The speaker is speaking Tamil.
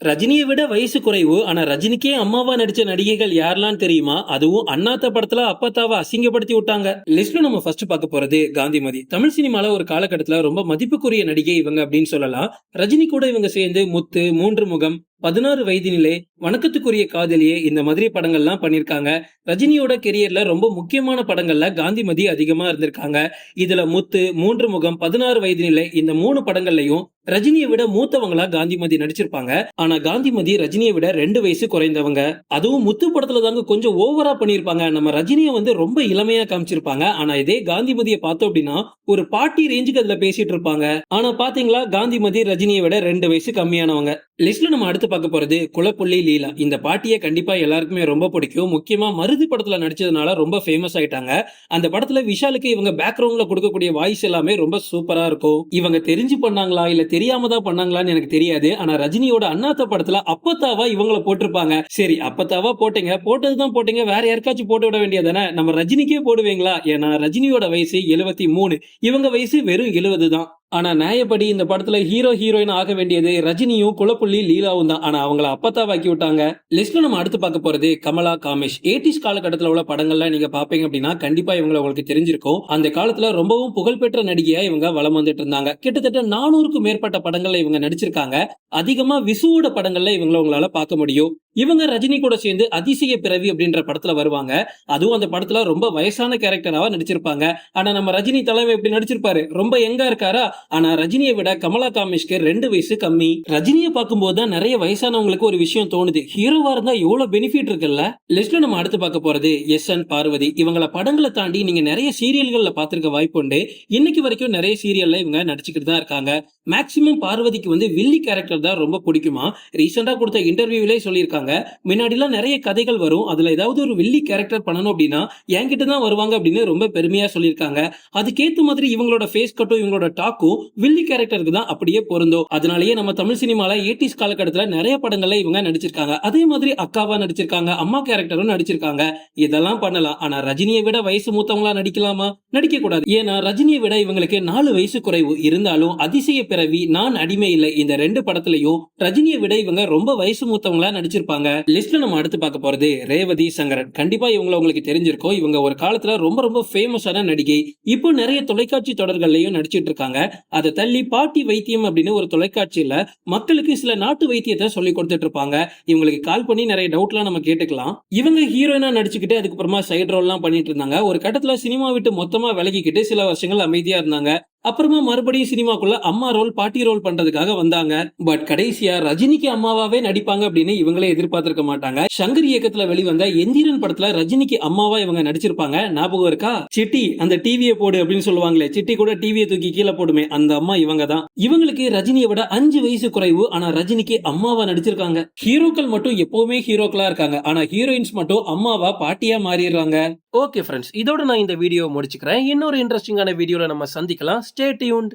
ரஜினியை விட வயசு குறைவு. ஆனா ரஜினிக்கே அம்மாவா நடிச்ச நடிகைகள் யாரெல்லாம் தெரியுமா? அதுவும் அண்ணாத்த படத்துல அப்பத்தாவ அசிங்கப்படுத்தி விட்டாங்க. லிஸ்ட்ல நம்ம ஃபர்ஸ்ட் பார்க்க போறது காந்திமதி. தமிழ் சினிமால ஒரு காலகட்டத்துல ரொம்ப மதிப்புக்குரிய நடிகை இவங்க அப்படின்னு சொல்லலாம். ரஜினி கூட இவங்க சேர்ந்து முத்து, மூன்று முகம், 16 வயதினிலே, வணக்கத்துக்குரிய காதலியே இந்த மாதிரி படங்கள்லாம் பண்ணிருக்காங்க. ரஜினியோட கெரியர்ல ரொம்ப முக்கியமான படங்கள்ல காந்திமதி அதிகமா இருந்திருக்காங்க. இதுல முத்து, மூன்று முகம், 16 வயதினிலே இந்த 3 படங்கள்லயும் ரஜினியை விட மூத்தவங்களா காந்திமதி நடிச்சிருப்பாங்க. ஆனா காந்திமதி ரஜினியை விட 2 வயசு குறைந்தவங்க. அதுவும் முத்து படத்துல தாங்க கொஞ்சம் ஓவரா பண்ணிருப்பாங்க. நம்ம ரஜினியை வந்து ரொம்ப இளமையா காமிச்சிருப்பாங்க. ஆனா இதே காந்திமதியை பார்த்தோம் அப்படின்னா ஒரு பாட்டி ரேஞ்சுக்கு அதுல பேசிட்டு இருப்பாங்க. ஆனா பாத்தீங்களா, காந்திமதி ரஜினியை விட 2 வயசு கம்மியானவங்க. லிஸ்ட்ல நம்ம அடுத்து பார்க்க போறது குலப்புள்ளி லீலா. இந்த பாட்டியை கண்டிப்பா எல்லாருக்குமே ரொம்ப பிடிக்கும். முக்கியமா மருது படத்துல நடிச்சதுனால ரொம்ப ஃபேமஸ் ஆயிட்டாங்க. அந்த படத்துல விஷாலுக்கு இவங்க பேக்ரவுண்ட்ல கொடுக்கக்கூடிய வாய்ஸ் எல்லாமே ரொம்ப சூப்பரா இருக்கும். இவங்க தெரிஞ்சு பண்ணாங்களா இல்ல தெரியாம தான் பண்ணாங்களான்னு எனக்கு தெரியாது. ஆனா ரஜினியோட அண்ணாத்த படத்துல அப்பத்தாவா இவங்கள போட்டிருப்பாங்க. சரி, அப்பத்தாவா போட்டீங்க, போட்டதுதான் போட்டீங்க, வேற யாருக்காச்சும் போட்டு விட வேண்டியதானே? நம்ம ரஜினிக்கே போடுவீங்களா? ஏன்னா ரஜினியோட வயசு 73, இவங்க வயசு வெறும் 70 தான். ஆனா நியாயப்படி இந்த படத்துல ஹீரோ ஹீரோயின் ஆக வேண்டியது ரஜினியும் குலப்புள்ளி லீலாவும் தான். ஆனா அவங்கள அப்பத்தாவாக்கி விட்டாங்க. லிஸ்ட்ல நம்ம அடுத்து பார்க்க போறது கமலா காமேஷ். 80s காலகட்டத்துல உள்ள படங்கள்லாம் நீங்க பாப்பீங்க அப்படின்னா கண்டிப்பா இவங்களை உங்களுக்கு தெரிஞ்சிருக்கும். அந்த காலத்துல ரொம்பவும் புகழ்பெற்ற நடிகையா இவங்க வலம் வந்துட்டு இருந்தாங்க. கிட்டத்தட்ட 400க்கும் மேற்பட்ட படங்கள்ல இவங்க நடிச்சிருக்காங்க. அதிகமா விசுவோட படங்கள்ல இவங்களை உங்களால பார்க்க முடியும். இவங்க ரஜினி கூட சேர்ந்து அதிசய பிறவி அப்படின்ற படத்துல வருவாங்க. அதுவும் அந்த படத்துல ரொம்ப வயசான கேரக்டராவா நடிச்சிருப்பாங்க. ஆனா நம்ம ரஜினி தலைவர் எப்படி நடிச்சிருப்பாரு, ரொம்ப யங்கா இருக்காரா? ஆனா ரஜினியை விட கமலா காமேஷ்க்கு 2 வயசு கம்மி. ரஜினியை பார்க்கும்போது தான் நிறைய வயசானவங்களுக்கு ஒரு விஷயம் தோணுது, ஹீரோவா இருந்தா எவ்வளவு பெனிஃபிட் இருக்குல்ல. லிஸ்ட்ல நம்ம அடுத்து பார்க்க போறது எஸ்.என். பார்வதி. இவங்கள படங்களை தாண்டி நீங்க நிறைய சீரியல்கள்ல பாத்திருக்க வாய்ப்பு உண்டு. இன்னைக்கு வரைக்கும் நிறைய சீரியல்ல இவங்க நடிச்சுக்கிட்டு தான் இருக்காங்க. மேக்சிமம் பார்வதிக்கு வந்து வில்லி கேரக்டர் தான் ரொம்ப பிடிக்குமா. ரீசெண்டா கொடுத்த இன்டர்வியூலே சொல்லியிருக்காங்க, முன்னாடி எல்லாம் நிறைய கதைகள் வரும், அதுல ஏதாவது ஒரு வில்லி கேரக்டர் பண்ணணும் அப்படின்னா என்கிட்ட தான் வருவாங்க அப்படின்னு ரொம்ப பெருமையா சொல்லியிருக்காங்க. அதுக்கேத்த மாதிரி இவங்களோட ஃபேஸ் கட்டும் இவங்களோட டாக்கும் வில்லி கேரக்டருக்கு தான் அப்படியே பொருந்தும். அதனாலேயே நம்ம தமிழ் சினிமால 80s காலகட்டத்துல நிறைய படங்கள்ல இவங்க நடிச்சிருக்காங்க. அதே மாதிரி அக்காவா நடிச்சிருக்காங்க, அம்மா கேரக்டரும் நடிச்சிருக்காங்க. இதெல்லாம் பண்ணலாம். ஆனா ரஜினியை விட வயசு மூத்தவங்களா நடிக்கலாமா? நடிக்க கூடாது. ஏன்னா ரஜினியை விட இவங்களுக்கு 4 வயசு குறைவு. இருந்தாலும் அதிசய பிறவி, நான் அடிமை இல்லை, இந்த 2 படத்திலையும் ரஜினியை விட இவங்க ரொம்ப வயசு மூத்தவங்களா நடிச்சிருப்பாங்க. லிஸ்ட்ல நம்ம அடுத்து பார்க்க போறது ரேவதி சங்கரன். கண்டிப்பா இவங்களை உங்களுக்கு தெரிஞ்சிருக்கும். இவங்க ஒரு காலத்துல ரொம்ப ரொம்ப ஃபேமஸான நடிகை. இப்போ நிறைய தொலைக்காட்சி தொடர்கள்லயும் நடிச்சிட்டு இருக்காங்க. அதை தள்ளி பாட்டி வைத்தியம் அப்படின்னு ஒரு தொலைக்காட்சியில மக்களுக்கு சில நாட்டு வைத்தியத்தை சொல்லி கொடுத்துட்டு இருப்பாங்க. இவங்களுக்கு கால் பண்ணி நிறைய டவுட்லாம் நம்ம கேட்டுக்கலாம். இவங்க ஹீரோயினா நடிச்சுக்கிட்டு அதுக்கப்புறமா சைடு ரோல் எல்லாம் பண்ணிட்டு இருந்தாங்க. ஒரு கட்டத்துல சினிமா விட்டு மொத்தமா விலகிக்கிட்டு சில வருஷங்கள் அமைதியா இருந்தாங்க. அப்புறமா மறுபடியும் சினிமாக்குள்ள அம்மா ரோல், பாட்டி ரோல் பண்றதுக்காக வந்தாங்க. பட் கடைசியா ரஜினிக்கு அம்மாவாவே நடிப்பாங்க அப்படின்னு இவங்களே எதிர்பார்த்திருக்க மாட்டாங்க. சங்கர் இயக்கத்துல வெளிவந்த எந்திரன் படத்துல ரஜினிக்கு அம்மாவா இவங்க நடிச்சிருப்பாங்க. ஞாபகம் இருக்கா? சிட்டி, அந்த டிவியை போடு அப்படின்னு சொல்லுவாங்களே, சிட்டி கூட டிவியை தூக்கி கீழே போடுமே, அந்த அம்மா இவங்க தான். இவங்களுக்கு ரஜினியை விட 5 வயசு குறைவு. ஆனா ரஜினிக்கு அம்மாவா நடிச்சிருக்காங்க. ஹீரோக்கள் மட்டும் எப்பவுமே ஹீரோக்களா இருக்காங்க. ஆனா ஹீரோயின்ஸ் மட்டும் அம்மாவா பாட்டியா மாறிடுறாங்க. ஓகே ஃப்ரெண்ட்ஸ், இதோட நான் இந்த வீடியோ முடிச்சுக்கிறேன். இன்னொரு இன்ட்ரெஸ்டிங்கான வீடியோல நம்ம சந்திக்கலாம். Stay tuned.